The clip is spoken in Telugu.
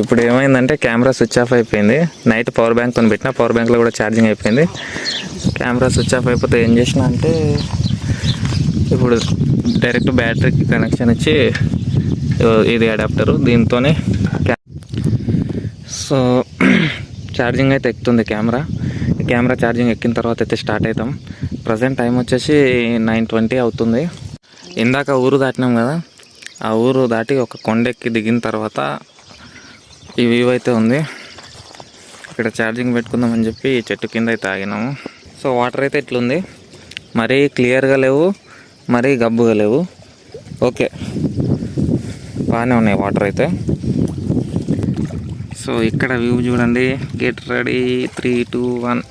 ఇప్పుడు ఏమైందంటే కెమెరా స్విచ్ ఆఫ్ అయిపోయింది. నైట్ పవర్ బ్యాంక్ కొని పెట్టిన, పవర్ బ్యాంక్లో కూడా ఛార్జింగ్ అయిపోయింది. కెమెరా స్విచ్ ఆఫ్ అయిపోతే ఏం చేసిన అంటే ఇప్పుడు డైరెక్ట్ బ్యాటరీకి కనెక్షన్ ఇచ్చి ఇది అడాప్టరు దీంతోనే సో ఛార్జింగ్ అయితే ఎక్కుతుంది కెమెరా ఛార్జింగ్ ఎక్కిన తర్వాత అయితే స్టార్ట్ అవుతాం. ప్రజెంట్ టైం వచ్చేసి 9:20 అవుతుంది. ఇందాక ఊరు దాటినాం కదా, ఆ ఊరు దాటి ఒక కొండెక్కి దిగిన తర్వాత ఈ వ్యూ అయితే ఉంది. ఇక్కడ ఛార్జింగ్ పెట్టుకుందామని చెప్పి చెట్టు కింద అయితే ఆగినాము. సో వాటర్ అయితే ఇట్లుంది, మరీ క్లియర్గా లేవు, మరీ గబ్బుగా లేవు. ఓకే, బాగానే ఉన్నాయి వాటర్ అయితే. సో ఇక్కడ వ్యూ చూడండి. Get ready 3, 2, 1.